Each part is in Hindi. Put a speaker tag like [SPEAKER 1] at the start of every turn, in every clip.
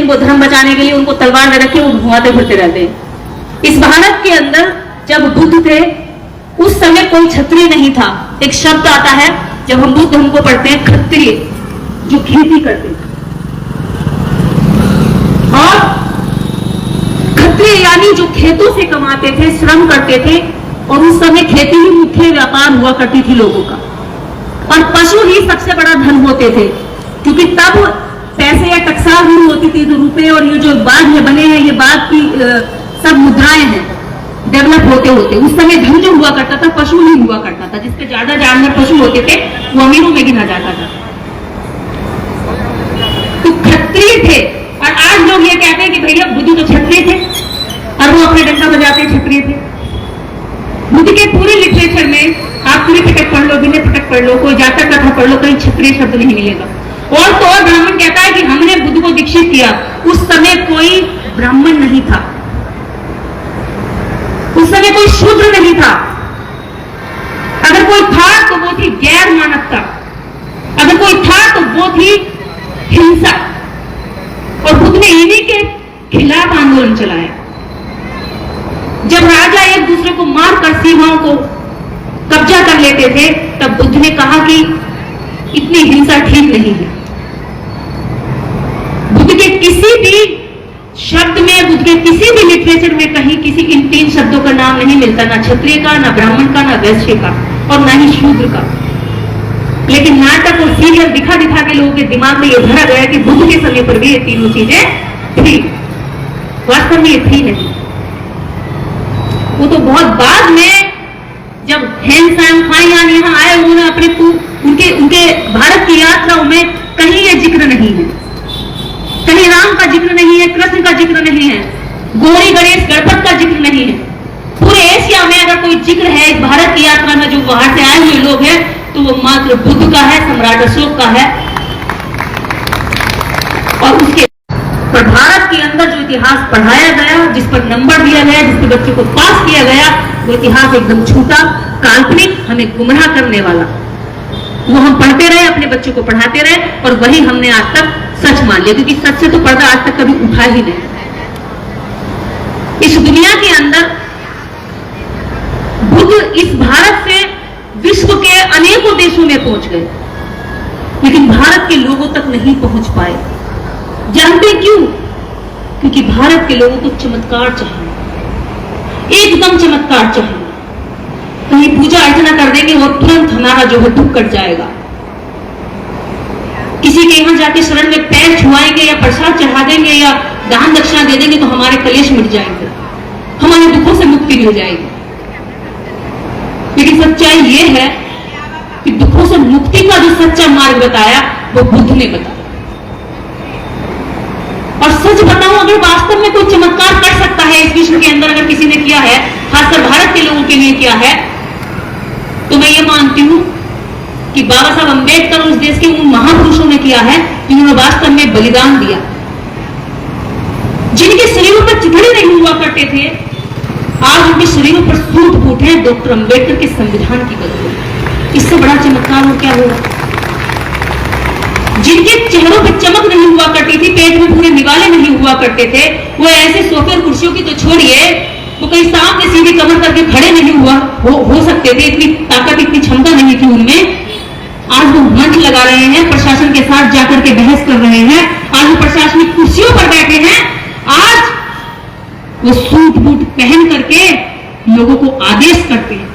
[SPEAKER 1] वो धर्म बचाने के लिए उनको तलवार दे रखी, वो घुमाते फिरते रहते हैं। इस भारत के अंदर जब बुद्ध थे उस समय कोई क्षत्रिय नहीं था। एक शब्द आता है जब हम बुद्ध धर्म को पढ़ते हैं, क्षत्रिय, जो खेती करते थे। और क्षत्रिय यानी जो खेतों से कमाते थे, श्रम करते थे, और उस समय खेती ही मुख्य व्यापार हुआ करती थी लोगों का, और पशु ही सबसे बड़ा धन होते थे, क्योंकि तब पैसे या टकसाल नहीं होती थी। तो रुपए और ये जो बाद में बने हैं, ये बाद की सब मुद्राएं हैं, डेवलप होते होते उस समय धन जो हुआ करता था पशु नहीं हुआ करता था। जिसपे ज्यादा जानवर पशु होते थे वो अमीरों में गिना जाता था। तो क्षत्रिय थे। और आज लोग ये कहते हैं कि भैया बुद्ध तो क्षत्रिय थे और वो अपने डंडा बजाते क्षत्रिय थे। बुद्ध के पूरे लिटरेचर में आप पूरी पिटक पढ़ लो, विनय पिटक पढ़ लो, कोई जातक कथा पढ़ लो, कहीं क्षत्रिय शब्द नहीं मिलेगा। और तो और ब्राह्मण कहता है कि हमने बुद्ध को दीक्षित किया। उस समय कोई ब्राह्मण नहीं था, उस समय कोई शूद्र नहीं था। अगर कोई था तो वो थी गैर मानवता, अगर कोई था तो वो थी हिंसा। और बुद्ध ने इन्हीं के खिलाफ आंदोलन चलाया। जब राजा एक दूसरे को मारकर सीमाओं को कब्जा कर लेते थे, तब बुद्ध ने कहा कि इतनी हिंसा ठीक नहीं है। बुद्ध के किसी भी शब्द में, बुद्ध के किसी भी लिटरेचर में कहीं किसी इन तीन शब्दों का नाम नहीं मिलता, ना क्षत्रिय का, ना ब्राह्मण का, ना वैश्य का, और ना ही शूद्र का। लेकिन नाटक और सीरियल दिखा दिखा के लोगों के दिमाग में यह भरा गया कि बुद्ध के समय पर भी ये तीनों चीजें थी। वास्तव में ये थी नहीं। वो तो बहुत बाद में जब हेनसांग फाइयान यहाँ आए, उन्होंने अपने उनके भारत की यात्राओं में कहीं ये जिक्र नहीं है, कहीं राम का जिक्र नहीं है, कृष्ण का जिक्र नहीं है, गौरी गणेश गणपत का जिक्र नहीं है। पूरे एशिया में अगर कोई जिक्र है इस भारत की यात्रा में जो बाहर से आए हुए लोग हैं, तो वो मात्र बुद्ध का है, सम्राट अशोक का है। और उसके पर भारत के अंदर जो इतिहास पढ़ाया गया, जिस पर नंबर दिया गया, जिसके बच्चे को पास किया गया, वो इतिहास एकदम झूठा, काल्पनिक, हमें गुमराह करने वाला। वो हम पढ़ते रहे, अपने बच्चों को पढ़ाते रहे, और वही हमने आज तक सच मान लिया, क्योंकि सच से तो पर्दा आज तक कभी उठा ही नहीं। इस दुनिया के अंदर बुद्ध इस भारत से विश्व के अनेकों देशों में पहुंच गए, लेकिन भारत के लोगों तक नहीं पहुंच पाए। जानते क्यों? क्योंकि भारत के लोगों को चमत्कार चाहिए, एकदम चमत्कार चाहिए। कहीं पूजा अर्चना कर देंगे और तुरंत हमारा जो है दुख कट जाएगा। किसी के यहाँ जाके शरण में पैर छुआएंगे या प्रसाद चढ़ा देंगे या दान दक्षिणा दे देंगे तो हमारे कलेश मिट जाएंगे, हमारे दुखों से मुक्ति मिल जाएगी। लेकिन सच्चाई ये है कि दुखों से मुक्ति का जो सच्चा मार्ग बताया वो बुद्ध ने बताया। और सच बताऊं, अगर वास्तव में कोई चमत्कार कर सकता है इस विश्व के अंदर, अगर किसी ने किया है, खासकर भारत के लोगों के लिए किया है, तो मैं ये मानती हूं कि बाबा साहब अंबेडकर उस देश के उन महापुरुषों ने किया है जिन्होंने वास्तव में बलिदान दिया, जिनके शरीरों पर चिथड़े नहीं हुआ करते थे, आज उनके शरीरों पर सूट बूट है डॉक्टर अंबेडकर के संविधान की बदौलत। इससे बड़ा चमत्कार और क्या होगा? जिनके चेहरों पर चमक नहीं हुआ करती थी, पेट में पूरे निवाले नहीं हुआ करते थे, वो ऐसे सोफे और कुर्सियों की तो छोड़िए, वो कहीं सामने सीधी कमर करके खड़े नहीं हो सकते थे, इतनी ताकत, इतनी क्षमता नहीं थी उनमें। आज वो मंच लगा रहे हैं, प्रशासन के साथ जाकर के बहस कर रहे हैं, आज वो प्रशासनिक कुर्सियों पर बैठे हैं, आज वो सूट बूट पहन करके लोगों को आदेश करते हैं।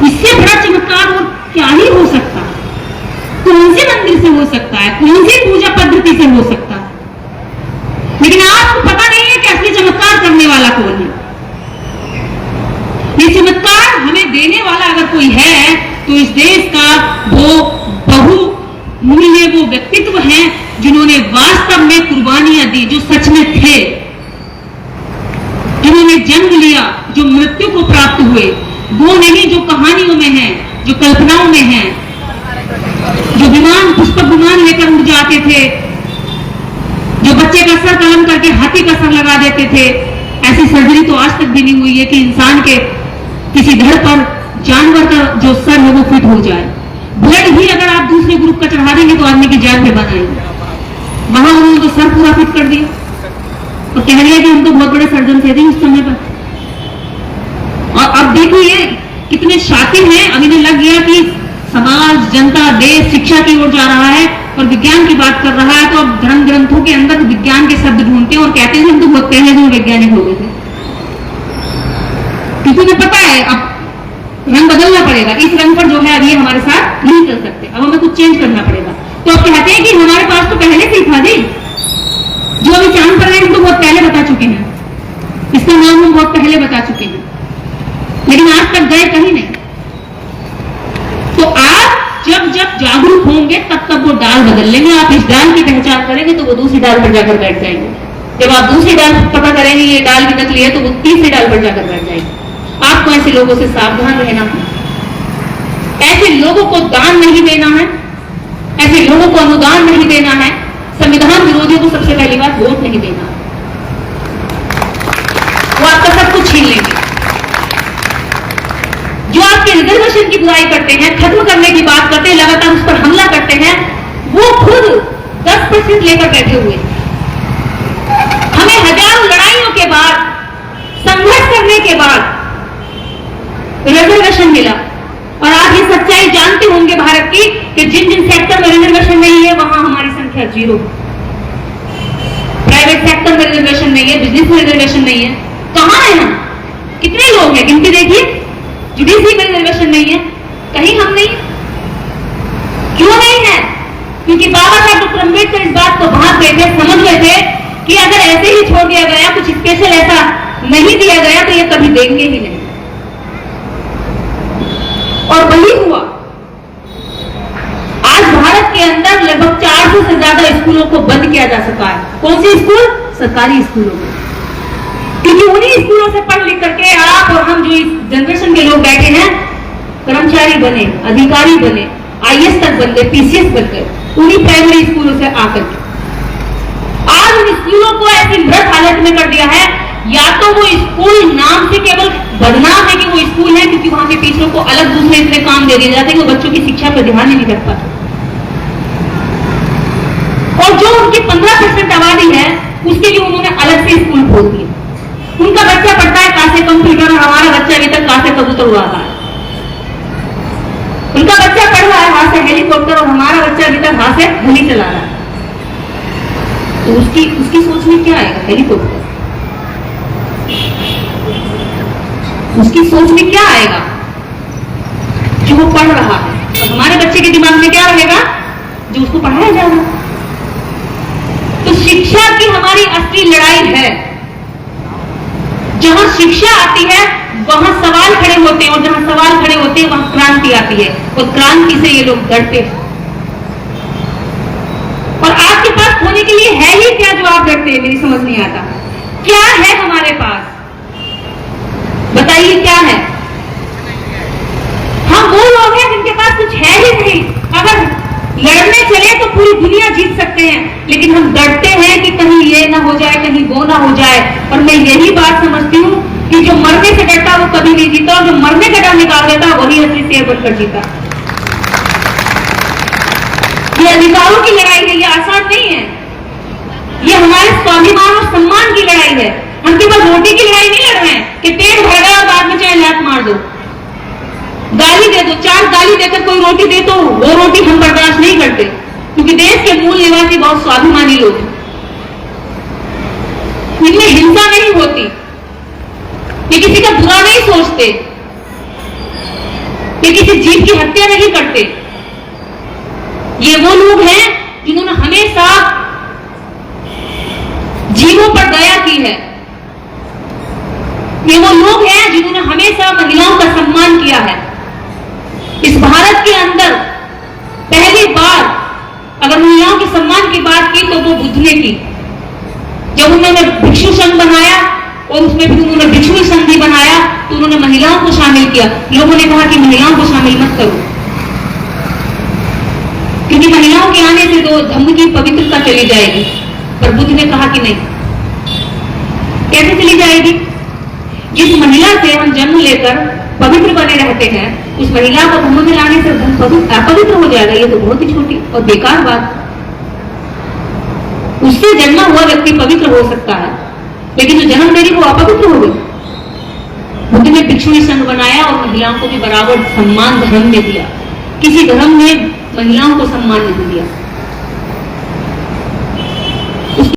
[SPEAKER 1] इससे बड़ा चमत्कार और क्या ही हो सकता है? कौन से मंदिर से हो सकता है? कौन सी पूजा पद्धति से हो सकता है? लेकिन आपको पता नहीं है कि असली चमत्कार करने वाला कौन है। ये चमत्कार हमें देने वाला अगर कोई है तो इस देश का वो बहुमूल्य वो व्यक्तित्व है जिन्होंने वास्तव में कुर्बानियां दी, जो सच में थे, जिन्होंने जन्म लिया, जो मृत्यु को प्राप्त हुए, वो नहीं जो कहानियों में है, जो कल्पनाओं में है, जो विमान, पुष्पक विमान लेकर उड़ जाते थे, जो बच्चे का सर कलम करके हाथी का सर लगा देते थे। ऐसी सर्जरी तो आज तक भी नहीं हुई है कि इंसान के किसी धड़ पर जानवर का जो सर है वो फिट हो जाए। ब्लड भी अगर आप दूसरे ग्रुप का चढ़ा देंगे तो आदमी की जान पे बनाएंगे। वहां उन्होंने तो सर पूरा फिट कर दिया और कह रहे कि हम तो बहुत बड़े सर्जन थे उस समय पर। और अब देखिए कितने शातिर हैं, अब इन्हें लग गया कि समाज, जनता, देश शिक्षा की ओर जा रहा है और विज्ञान की बात कर रहा है, तो अब धर्म ग्रंथों के अंदर विज्ञान के शब्द ढूंढते हैं और कहते हैं हम तो बहुत पहले जो वैज्ञानिक हो गए थे। क्योंकि उन्हें पता है अब रंग बदलना पड़ेगा, इस रंग पर जो है अब ये हमारे साथ नहीं चल सकते, अब हमें कुछ चेंज करना पड़ेगा। तो अब कहते हैं कि हमारे पास तो पहले से ही था जी, जो अभी चांद पर हम तो बहुत पहले बता चुके हैं, इसका नाम हम बहुत पहले बता चुके हैं, लेकिन आज तक गए कहीं नहीं। तो आप जब जब जागरूक होंगे तब तब वो डाल बदल लेंगे। आप इस डाल की पहचान करेंगे तो वो दूसरी डाल पर जाकर बैठ जाएंगे। जब आप दूसरी डाल पता करेंगे ये डाल भी नकली है तो वो तीसरी डाल पर जाकर बैठ जाएंगे। आपको ऐसे लोगों से सावधान रहना है, ऐसे लोगों को दान नहीं देना है, ऐसे लोगों को अनुदान नहीं देना है, संविधान विरोधियों को सबसे पहली बात वोट नहीं देना, वो आपका सब कुछ छीन लेंगे। जो आपके रिजर्वेशन की बुराई करते हैं, खत्म करने की बात करते हैं, लगातार उस पर हमला करते हैं, वो खुद 10% लेकर बैठे हुए। हमें हजारों लड़ाइयों के बाद, संघर्ष करने के बाद रिजर्वेशन मिला। और आप ये सच्चाई जानते होंगे भारत की कि जिन जिन सेक्टर में रिजर्वेशन नहीं है वहां हमारी संख्या 0। प्राइवेट सेक्टर में रिजर्वेशन नहीं है, बिजनेस में रिजर्वेशन नहीं है, कहां है हम? कितने लोग हैं गिनती देखिए। जुडिशरी में रिजर्वेशन नहीं है, कहीं हम नहीं। क्यों नहीं है? क्योंकि बाबा साहब डॉक्टर अम्बेडकर इस बात को भाग गए थे, समझ गए थे कि अगर ऐसे ही छोड़ दिया गया, कुछ स्पेशल ऐसा नहीं दिया गया तो ये कभी देंगे ही नहीं। और वही हुआ। आज भारत के अंदर लगभग 400 से ज्यादा स्कूलों को बंद किया जा सका है। कौन से स्कूल? सरकारी स्कूलों को। क्योंकि उन्हीं स्कूलों से पढ़ लिख करके आप और हम जो इस जनरेशन के लोग बैठे हैं, कर्मचारी बने, अधिकारी बने, IAS तक बन गए, PCS बन गए, उन्हीं प्राइमरी स्कूलों से आकर के। आज उन स्कूलों को ऐसी मृत हालत में कर दिया है, या तो वो स्कूल नाम से केवल बदनाम है कि वो स्कूल है, क्योंकि वहां के टीचरों को अलग दूसरे इतने काम दे दिए जाते हैं कि वो बच्चों की शिक्षा पर ध्यान ही नहीं रख पाते। और जो उनकी 15% आबादी है उसके लिए उन्होंने अलग से स्कूल खोल दिए। उनका बच्चा पढ़ता है कहां से कंप्यूटर, और हमारा बच्चा अभी तक कहां से कबूतर उड़ा रहा है। उनका बच्चा पढ़ रहा है हाथ से हेलीकॉप्टर, और हमारा बच्चा अभी तक हाथ से हेली चला रहा है। तो उसकी सोच में क्या आएगा? हेलीकॉप्टर। उसकी सोच में क्या आएगा जो वो पढ़ रहा है? और हमारे बच्चे के दिमाग में क्या रहेगा जो उसको पढ़ाया जा रहा है? तो शिक्षा की हमारी असली लड़ाई है। जहां शिक्षा आती है वहां सवाल खड़े होते हैं, और जहां सवाल खड़े होते हैं वहां क्रांति आती है, और क्रांति से ये लोग डरते हैं। और आपके पास होने के लिए है ही क्या जो आप डरते हैं? मेरी समझ नहीं आता। क्या है हमारे पास? बताइए क्या है? हम वो लोग हैं जिनके पास कुछ है ही नहीं। अगर लड़ने चले तो पूरी दुनिया जीत सकते हैं, लेकिन हम डरते हैं कि कहीं ये ना हो जाए, कहीं वो ना हो जाए। और मैं यही बात समझती हूँ कि जो मरने से डरता वो कभी नहीं जीता, और जो मरने का डर निकाल देता वही असली शेर बनकर जीता। ये अधिकारों की लड़ाई है, ये आसान नहीं है। ये हमारे स्वाभिमान और सम्मान की लड़ाई है। हम केवल रोटी की लड़ाई नहीं लड़ रहे हैं कि पेट भर गया और बाद में चाहे लात मार दो, गाली दे दो। 4 गाली देकर कोई रोटी दे तो वो रोटी हम बर्दाश्त नहीं करते, क्योंकि देश के मूल निवासी बहुत स्वाभिमानी लोग हैं। इनमें हिंसा नहीं होती, ये किसी का बुरा नहीं सोचते, ये किसी जीव की हत्या नहीं करते। ये वो लोग हैं जिन्होंने हमेशा जीवों पर दया की है। ये वो लोग हैं जिन्होंने हमेशा महिलाओं का सम्मान किया है। इस भारत के अंदर पहली बार अगर महिलाओं के सम्मान की बात की तो वो बुद्ध ने की, जब उन्होंने भिक्षु संघ बनाया और उसमें फिर उन्होंने भिक्षु संधि बनाया तो उन्होंने महिलाओं को शामिल किया। लोगों ने कहा कि महिलाओं को शामिल मत करो, क्योंकि महिलाओं के आने से तो धम्म की पवित्रता चली जाएगी। पर बुद्ध ने कहा कि नहीं, कैसे चली जाएगी? जिस महिला से हम जन्म लेकर पवित्र बने रहते हैं, उस महिला को धम्म में लाने से अपवित्र हो जाएगा। ये तो बहुत ही छोटी और बेकार बात। उससे जन्मा हुआ व्यक्ति पवित्र हो सकता है, लेकिन जो जन्म दे रही वो अपवित्र हो गई। बुद्ध ने भिक्षुणी संघ बनाया और महिलाओं को भी बराबर सम्मान धर्म में दिया। किसी धर्म ने महिलाओं को सम्मान नहीं दिया।